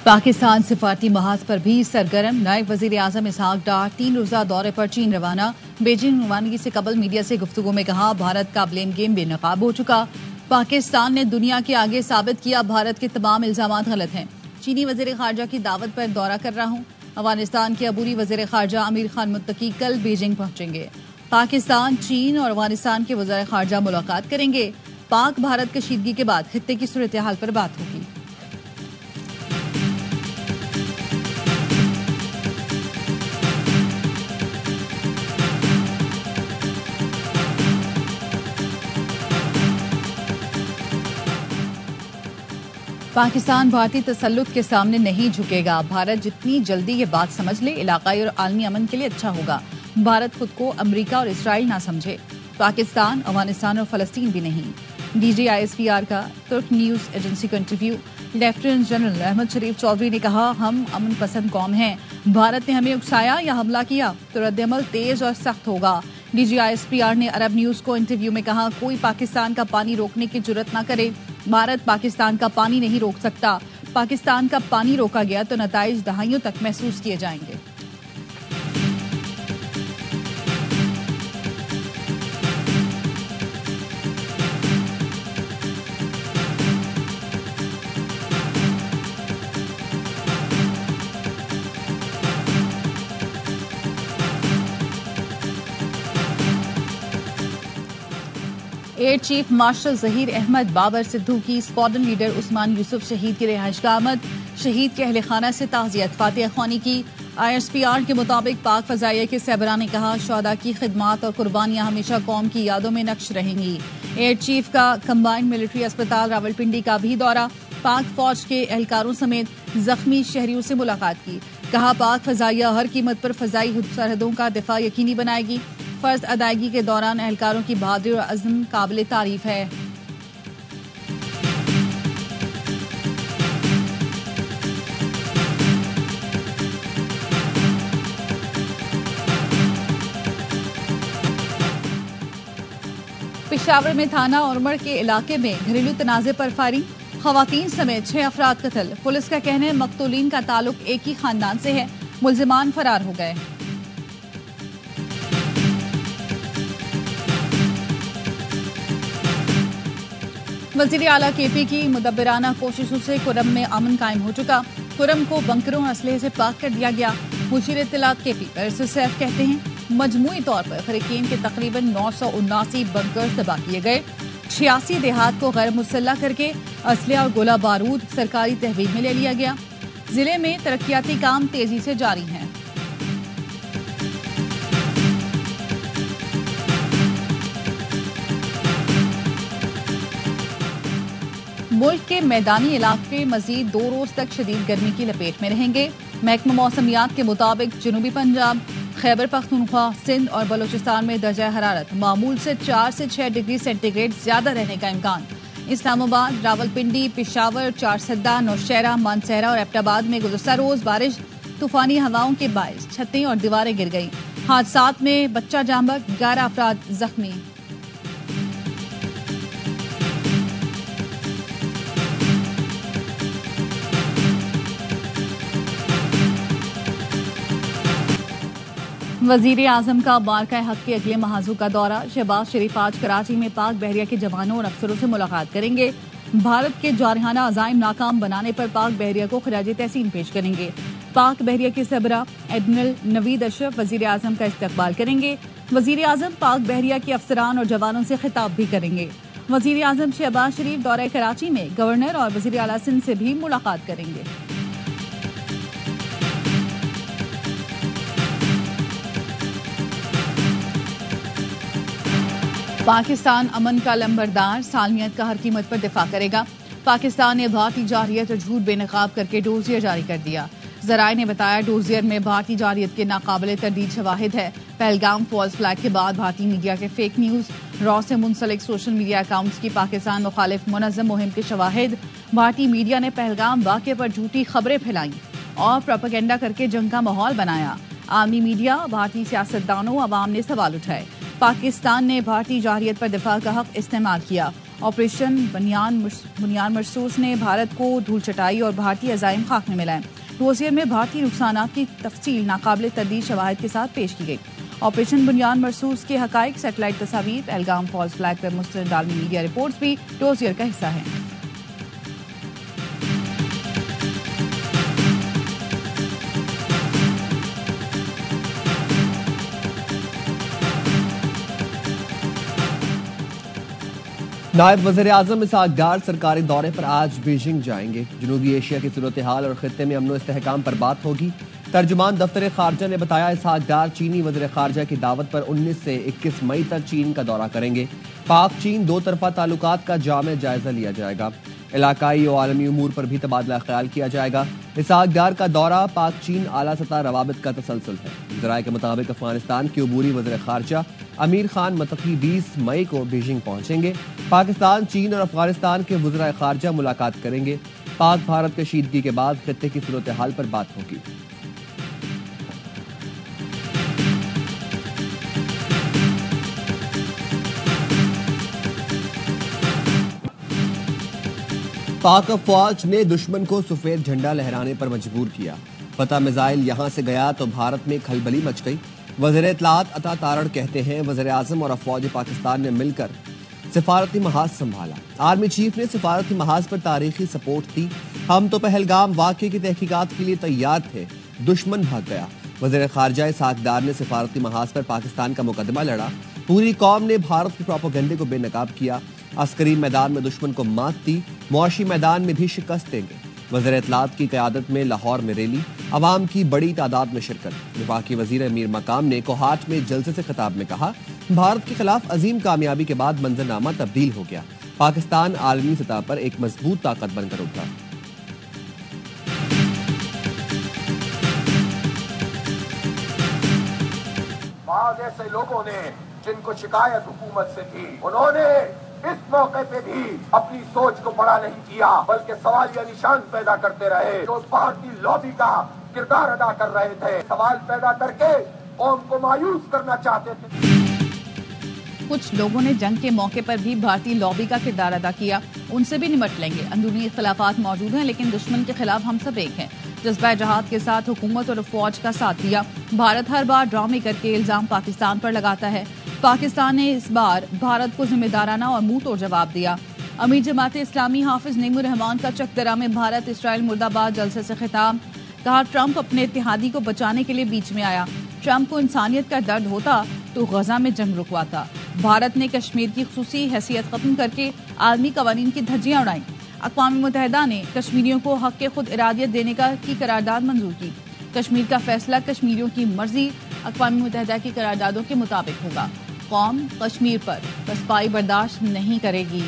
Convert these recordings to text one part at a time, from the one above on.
پاکستان سفارتی محاذ پر بھی سرگرم، نائب وزیر اعظم اسحاق ڈار 3 روزہ دورے پر چین روانہ۔ بیجنگ روانگی سے قبل میڈیا سے گفتگو میں کہا بھارت کا بلیم گیم بے نقاب ہو چکا، پاکستان نے دنیا کے آگے ثابت کیا بھارت کے تمام الزامات غلط ہیں۔ چینی وزیر خارجہ کی دعوت پر دورہ کر رہا ہوں۔ افغانستان کے عبوری وزیر خارجہ امیر خان متقی کل بیجنگ پہنچیں گے۔ پاکستان، چین اور افغانستان کے وزراء خارجہ ملاقات کریں گے۔ پاک بھارت کشیدگی کے بعد خطے کی صورتحال پر بات ہوگی۔ پاکستان بھارتی تسلط کے سامنے نہیں جھکے گا۔ بھارت جتنی جلدی یہ بات سمجھ لے علاقائی اور عالمی امن کے لیے اچھا ہوگا۔ بھارت خود کو امریکہ اور اسرائیل نہ سمجھے، پاکستان، افغانستان اور فلسطین بھی نہیں۔ D G I S P R کا ترک نیوز ایجنسی کو انٹرویو۔ لیفٹیننٹ جنرل احمد شریف چودھری نے کہا ہم امن پسند قوم ہیں، بھارت نے ہمیں اکسایا یا حملہ کیا تو رد عمل تیز اور سخت ہوگا۔ D G I S P R نے عرب نیوز کو انٹرویو میں کہا کوئی پاکستان کا پانی روکنے کی جرات نہ کرے، بھارت پاکستان کا پانی نہیں روک سکتا، پاکستان کا پانی روکا گیا تو نتائج دہائیوں تک محسوس کیے جائیں گے۔ Air chief marshal Zaheer Ahmed Babar Sidhu کی اسکواڈرن لیڈر عثمان یوسف شہید کی رہائش گاہ آمد، شہید کے اہل خانہ سے تعزیت فاتحہ خوانی کی۔ آئی ایس پی آر کے مطابق پاک فضائیہ کے سربراہ نے کہا شہداء کی خدمات اور قربانیاں ہمیشہ قوم کی یادوں میں نقش رہیں گی۔ ایئر چیف کا کمبائنڈ ملٹری اسپتال راولپنڈی کا بھی دورہ، پاک فوج کے اہلکاروں سمیت زخمی شہریوں سے ملاقات کی، کہا پاک فضائیہ ہر قیمت پر فضائی سرحدوں کا دفاع یقینی بنائے گی۔ فرض ادائیگی کے دوران اہلکاروں کی بہادری اور عزم قابل تعریف ہے۔ پشاور میں تھانہ اورمڑ کے علاقے میں گھریلو تنازع پر فائرنگ، خواتین سمیت 6 افراد قتل، پولیس کا کہنا ہے مقتولین کا تعلق ایک ہی خاندان سے ہے، ملزمان فرار ہو گئے۔ وزیر اعلیٰ کے پی کی مدبرانہ کوششوں سے کرم میں امن قائم ہو چکا، کرم کو بنکروں اور اسلحے سے پاک کر دیا گیا۔ مشیر اطلاعات کے پی پیرس سیف کہتے ہیں مجموعی طور پر فریقین کے تقریباً 979 بنکر تباہ کیے گئے، 86 دیہات کو غیر مسلح کر کے اسلحہ اور گولہ بارود سرکاری تحویل میں لے لیا گیا۔ ضلع میں ترقیاتی کام تیزی سے جاری ہیں۔ ملک کے میدانی علاقے مزید 2 روز تک شدید گرمی کی لپیٹ میں رہیں گے۔ محکمہ موسمیات کے مطابق جنوبی پنجاب، خیبر پختونخوا، سندھ اور بلوچستان میں درجہ حرارت معمول سے 4 سے 6 ڈگری سینٹی گریڈ زیادہ رہنے کا امکان۔ اسلام آباد، راولپنڈی، پشاور، چارسدہ، نوشہرہ، مانسہرہ اور ایبٹ آباد میں گزشتہ روز بارش، طوفانی ہواؤں کے باعث چھتیں اور دیواریں گر گئیں۔ حادثات میں بچہ جاں بحق، 11 افراد زخمی۔ وزیر اعظم کا بارکہ حق کے اگلے محاذوں کا دورہ، شہباز شریف آج کراچی میں پاک بحریہ کے جوانوں اور افسروں سے ملاقات کریں گے۔ بھارت کے جارحانہ عزائم ناکام بنانے پر پاک بحریہ کو خراج تحسین پیش کریں گے۔ پاک بحریہ کے سربراہ ایڈمرل نوید اشرف وزیر اعظم کا استقبال کریں گے۔ وزیر اعظم پاک بحریہ کے افسران اور جوانوں سے خطاب بھی کریں گے۔ وزیر اعظم شہباز شریف دورہ کراچی میں گورنر اور وزیر اعلیٰ سندھ سے بھی ملاقات کریں گے۔ پاکستان امن کا لمبردار، سالمیت کا ہر قیمت پر دفاع کرے گا۔ پاکستان نے بھارتی جارحیت اور جھوٹ بے نقاب کر کے ڈوزیئر جاری کر دیا۔ ذرائع نے بتایا ڈوزیئر میں بھارتی جارحیت کے ناقابل تردید شواہد ہے۔ پہلگام فالس فلیگ کے بعد بھارتی میڈیا کے فیک نیوز، را سے منسلک سوشل میڈیا اکاؤنٹس کی پاکستان مخالف منظم مہم کے شواہد۔ بھارتی میڈیا نے پہلگام واقعے پر جھوٹی خبریں پھیلائیں اور پروپیگنڈا کر کے جنگ کا ماحول بنایا۔ عالمی میڈیا، بھارتی سیاستدانوں، عوام نے سوال اٹھائے۔ پاکستان نے بھارتی جارحیت پر دفاع کا حق استعمال کیا آپریشن بنیان مرصوص نے بھارت کو دھول چٹائی اور بھارتی عزائم خاک میں ملائے. ڈوزیر میں بھارتی نقصانات کی تفصیل ناقابل تردید شواہد کے ساتھ پیش کی گئی. آپریشن بنیان مرصوص کے حقائق، سیٹلائٹ تصاویر، پہلگام فالز فلیگ پر مستند عالمی میڈیا رپورٹس بھی ڈوزیر کا حصہ ہیں. نائب وزیر اعظم اسحاق ڈار سرکاری دورے پر آج بیجنگ جائیں گے. جنوبی ایشیا کی صورتحال اور خطے میں امن و استحکام پر بات ہوگی. ترجمان دفتر خارجہ نے بتایا اسحاق ڈار چینی وزیر خارجہ کی دعوت پر 19 سے 21 مئی تک چین کا دورہ کریں گے. پاک چین دو طرفہ تعلقات کا جامع جائزہ لیا جائے گا. علاقائی اور عالمی امور پر بھی تبادلہ خیال کیا جائے گا. اسحاق ڈار کا دورہ پاک چین اعلیٰ سطح روابط کا تسلسل ہے. ذرائع کے مطابق افغانستان کے عبوری وزیر خارجہ امیر خان متقی 20 مئی کو بیجنگ پہنچیں گے. پاکستان، چین اور افغانستان کے وزراء خارجہ ملاقات کریں گے. پاک بھارت کشیدگی کے بعد خطے کی صورتحال پر بات ہوگی. پاک افواج نے دشمن کو سفید جھنڈا لہرانے پر مجبور کیا. فتح میزائل یہاں سے گیا تو بھارت میں کھلبلی مچ گئی. وزیر اطلاعات عطا تارڑ کہتے ہیں وزیر اعظم اور افواج پاکستان نے مل کر سفارتی محاذ سنبھالا. آرمی چیف نے سفارتی محاذ پر تاریخی سپورٹ دی. ہم تو پہلگام واقعے کی تحقیقات کے لیے تیار تھے، دشمن بھاگ گیا. وزیر خارجہ اسحاق ڈار نے سفارتی محاذ پر پاکستان کا مقدمہ لڑا. پوری قوم نے بھارت کے پروپیگنڈے کو بے نقاب کیا. عسکری میدان میں دشمن کو مات دی، معاشی میدان میں بھی شکست دیں گے. وزیر اطلاعات کی قیادت میں لاہور میں ریلی، عوام کی بڑی تعداد میں شرکت. وفاقی وزیر امیر مقام نے کوہاٹ میں جلسے سے خطاب میں کہا بھارت کے خلاف عظیم کامیابی کے بعد منظرنامہ تبدیل ہو گیا. پاکستان عالمی سطح پر ایک مضبوط طاقت بن کر ابھرا. بعض ایسے لوگوں نے جن کو شکایت حکومت سے تھی، انہوں نے اس موقع پہ بھی اپنی سوچ کو بڑا نہیں کیا، بلکہ سوالیہ نشان پیدا کرتے رہے جو بھارتی لابی کا کردار ادا کر رہے تھے. سوال پیدا کر کے قوم کو مایوس کرنا چاہتے تھے. کچھ لوگوں نے جنگ کے موقع پر بھی بھارتی لابی کا کردار ادا کیا. ان سے بھی نمٹ لیں گے. اندرونی اختلافات موجود ہیں لیکن دشمن کے خلاف ہم سب ایک ہیں. جذبہ جہاد کے ساتھ حکومت اور فوج کا ساتھ دیا. بھارت ہر بار ڈرامے کر کے الزام پاکستان پر لگاتا ہے. پاکستان نے اس بار بھارت کو ذمہ دارانہ اور منہ توڑ جواب دیا. امیر جماعت اسلامی حافظ نعیم الرحمان کا چک درا میں بھارت اسرائیل مرد آباد جلسے سے خطاب. کہا ٹرمپ اپنے اتحادی کو بچانے کے لیے بیچ میں آیا. ٹرمپ کو انسانیت کا درد ہوتا تو غزہ میں جنگ رکواتا. بھارت نے کشمیر کی خصوصی حیثیت ختم کر کے عالمی قوانین کی دھجیاں اڑائیں. اقوام متحدہ نے کشمیریوں کو حق کے خود ارادیت دینے کی قرارداد منظور کی. کشمیر کا فیصلہ کشمیریوں کی مرضی اقوام متحدہ کی قراردادوں کے مطابق ہوگا. قوم کشمیر پر پسپائی برداشت نہیں کرے گی.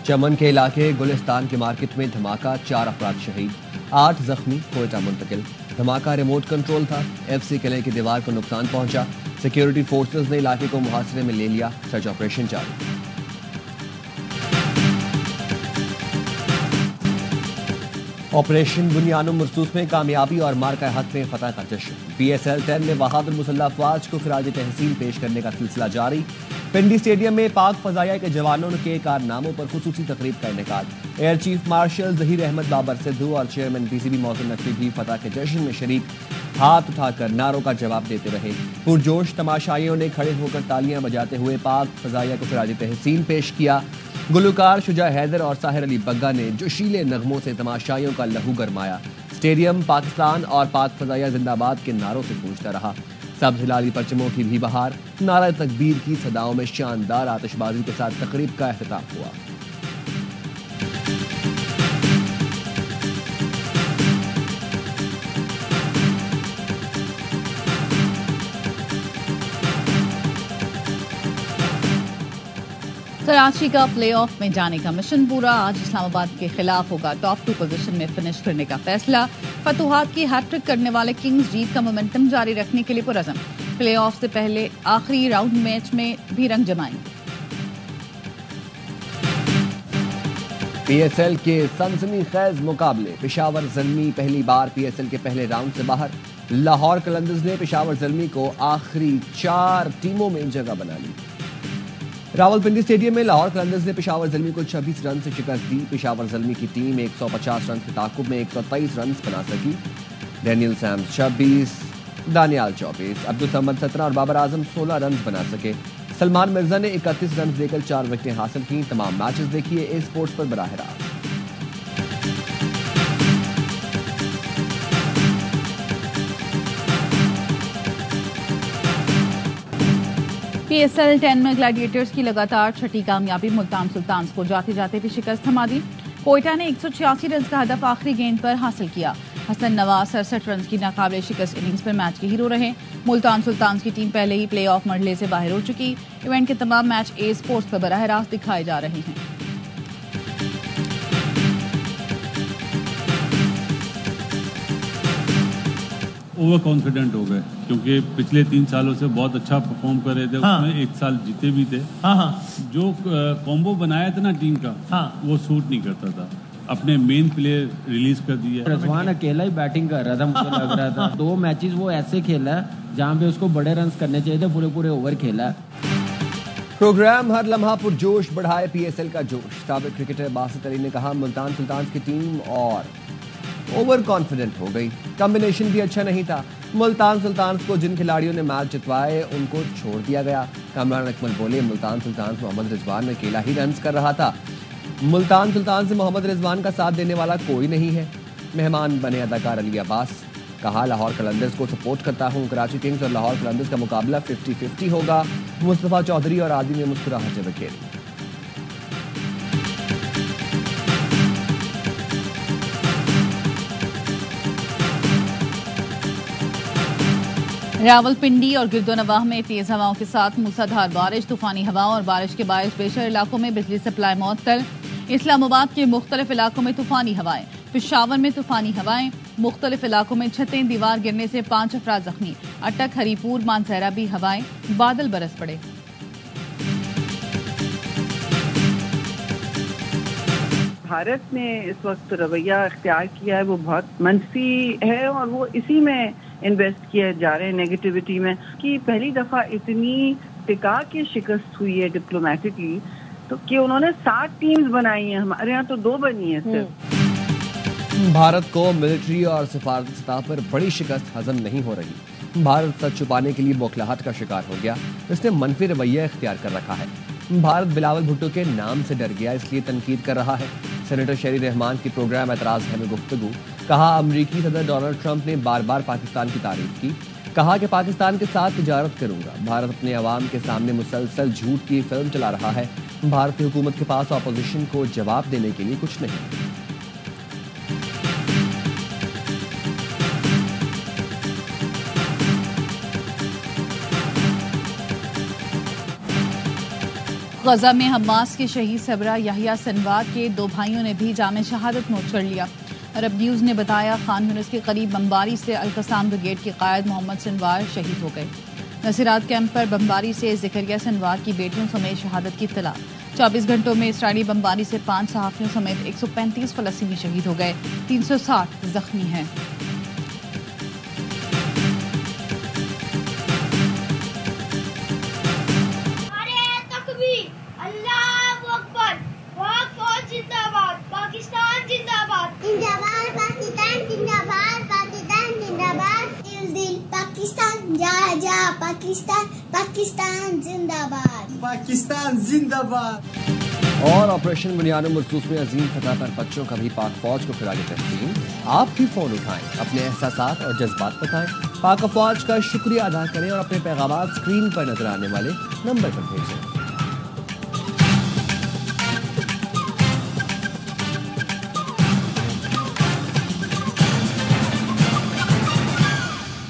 چمن کے علاقے گلستان کے مارکیٹ میں دھماکہ، 4 افراد شہید، 8 زخمی، کوئٹہ منتقل. دھماکہ ریموٹ کنٹرول تھا. ایف سی قلعے کی دیوار کو نقصان پہنچا. سیکیورٹی فورسز نے علاقے کو محاصرے میں لے لیا. سرچ آپریشن جاری. آپریشن بنیان مرصوص میں کامیابی اور مارکہ حق میں فتح کا جشن. پی ایس ایل 10 میں بہادر مسلح افواج کو خراج تحسین پیش کرنے کا سلسلہ جاری. پنڈی اسٹیڈیم میں پاک فضائیہ کے جوانوں کے کارناموں پر خصوصی تقریب کا انعقاد. Air chief marshal Zaheer Ahmed Babar Sidhu اور chairman P C B Mohsin Naqvi بھی فتح کے جشن میں شریک. ہاتھ اٹھا کر نعروں کا جواب دیتے رہے. پرجوش تماشائیوں نے کھڑے ہو کر تالیاں بجاتے ہوئے پاک فضائیہ کو خراج تحسین پیش کیا. گلوکار شجاع حیدر اور ساحر علی بگا نے جوشیلے نغموں سے تماشائیوں کا لہو گرمایا. اسٹیڈیم پاکستان اور پاک فضائیہ زندہ آباد کے نعروں سے گونجتا رہا. سبز ہلالی پرچموں کی بھی بہار. نعرہ تکبیر کی صداؤں میں شاندار آتش بازی کے ساتھ تقریب کا اختتام ہوا. کراچی کا پلے آف میں جانے کا مشن پورا. آج اسلام آباد کے خلاف ہوگا ٹاپ 2 پوزیشن میں فنش کرنے کا فیصلہ. فتوحات کی ہیٹ ٹرک کرنے والے کنگز جیت کا مومنٹم جاری رکھنے کے لیے پرعزم. پلے آف سے پہلے آخری راؤنڈ میچ میں بھی رنگ جمائیں گے. پی ایس ایل کے سنسنی خیز مقابلے، پشاور زلمی پہلی بار پی ایس ایل کے پہلے راؤنڈ سے باہر، لاہور قلندرز نے پشاور زلمی کو آخری 4 ٹیموں میں جگہ بنا لی۔ راولپنڈی اسٹیڈیم میں لاہور قلندرز نے پشاور زلمی کو 26 رن سے شکست دی۔ پشاور زلمی کی ٹیم 150 رنز کے تعاقب میں 123 رنز بنا سکی۔ ڈینیل سیمز 26، دانیال 24، عبدالصمد 17 اور بابر اعظم 16 رنز بنا سکے۔ سلمان مرزا نے 31 رنز دے کر 4 وکٹیں حاصل کی۔ تمام میچز دیکھیے اے اسپورٹس پر براہ راست۔ پی ایس ایل 10 میں گلیڈیٹرز کی لگاتار چھٹی کامیابی، ملتان سلطانز کو جاتے جاتے بھی شکست تھما دی۔ کوئٹہ نے 186 رنز کا ہدف آخری گیند پر حاصل کیا۔ حسن نواز 67 رنز کی ناقابل شکست اننگز پر میچ کے ہیرو رہے۔ ملتان سلطانز کی ٹیم پہلے ہی پلے آف مرحلے سے باہر ہو چکی۔ ایونٹ کے تمام میچ اے اسپورٹس پر براہ راست دکھائے جا رہے ہیں۔ اوور کانفیڈنٹ ہو گئے کیونکہ پچھلے 3 سالوں سے بہت اچھا پرفارم کر رہے تھے، اس میں 1 سال جیتے بھی تھے۔ جو کامبو بنایا تھا نا ٹیم کا وہ سوٹ نہیں کرتا تھا، اپنے مین پلیئر ریلیز کر دیا۔ رضوان اکیلا ہی بیٹنگ کر رہا تھا، مجھے لگ رہا تھا 2 میچز وہ ایسے کھیلا ہے جہاں پہ اس کو بڑے رنز کرنے چاہیے تھے، پورے اوور کھیلا ہے۔ پروگرام ہر لمحہ پرجوش بڑھائے پی ایس ایل کا جوش۔ سابق کرکٹر باسط علی نے کہا ملتان سلطانز کی ٹیم اور اوور کانفیڈنٹ ہو گئی، کمبینیشن بھی اچھا نہیں تھا۔ ملتان سلطانز کو جن کھلاڑیوں نے میچ جتوائے ان کو چھوڑ دیا گیا۔ کامران اکمل بولے ملتان سلطانز محمد رضوان میں اکیلا ہی رنز کر رہا تھا۔ ملتان سلطان سے محمد رضوان کا ساتھ دینے والا کوئی نہیں ہے۔ مہمان بنے اداکار علی عباس، کہا لاہور قلندرز کو سپورٹ کرتا ہوں، کراچی کنگز اور لاہور قلندرز کا مقابلہ 50-50 ہوگا۔ مصطفیٰ چودھری اور عادی نے مسکراہٹیں بکھیری۔ راولپنڈی اور گرد و نواح میں تیز ہواؤں کے ساتھ موسلادھار بارش، طوفانی ہواؤں اور بارش کے باعث بیشتر علاقوں میں بجلی سپلائی معطل۔ اسلام آباد کے مختلف علاقوں میں طوفانی ہوائیں، پشاور میں طوفانی ہوائیں، مختلف علاقوں میں چھتیں دیوار گرنے سے 5 افراد زخمی۔ اٹک، ہری پور، مانسہرہ بھی ہوائیں، بادل برس پڑے۔ بھارت نے اس وقت رویہ اختیار کیا ہے وہ بہت منفی ہے اور وہ اسی میں انویسٹ کیے جا رہے ہیں، نیگیٹیوٹی میں، کہ پہلی دفعہ اتنی ٹکا کے شکست ہوئی ہے ڈپلومیٹکلی، تو کہ انہوں نے 7 ٹیمز بنائی ہیں، ہمارے ہاں تو 2 بنی ہیں صرف۔ بھارت کو ملٹری اور سفارتی سطح پر بڑی شکست ہضم نہیں ہو رہی۔ بھارت سچ چھپانے کے لیے بوکھلاہٹ کا شکار ہو گیا، اس نے منفی رویہ اختیار کر رکھا ہے۔ بھارت بلاول بھٹو کے نام سے ڈر گیا، اس لیے تنقید کر رہا ہے۔ سینیٹر شہری رحمان کی پروگرام اعتراض ہے میں گفتگو، کہا امریکی صدر ڈونلڈ ٹرمپ نے بار بار پاکستان کی تعریف کی، کہا کہ پاکستان کے ساتھ تجارت کروں گا۔ بھارت اپنے عوام کے سامنے مسلسل جھوٹ کی فلم چلا رہا ہے۔ بھارتی حکومت کے پاس اپوزیشن کو جواب دینے کے لیے کچھ نہیں۔ غزہ میں حماس کے شہید صبرا یحییٰ سنوار کے 2 بھائیوں نے بھی جام شہادت نوٹ کر لیا۔ عرب نیوز نے بتایا خان یونس کے قریب بمباری سے القسام بریگیڈ کے قائد محمد سنوار شہید ہو گئے۔ نصیرات کیمپ پر بمباری سے زکریا سنوار کی بیٹیوں سمیت شہادت کی اطلاع۔ 24 گھنٹوں میں اسرائیلی بمباری سے 5 صحافیوں سمیت 135 فلسطینی شہید ہو گئے، 360 زخمی ہیں۔ پاکستان زندہ باد، پاکستان زندہ باد۔ اور آپریشن بنیاد مرسوس میں عظیم فتح پر بچوں کا بھی پاک فوج کو خراج تحسین۔ آپ بھی فون اٹھائیں، اپنے احساسات اور جذبات بتائیں، پاک فوج کا شکریہ ادا کریں اور اپنے پیغامات اسکرین پر نظر آنے والے نمبر پر بھیجیں۔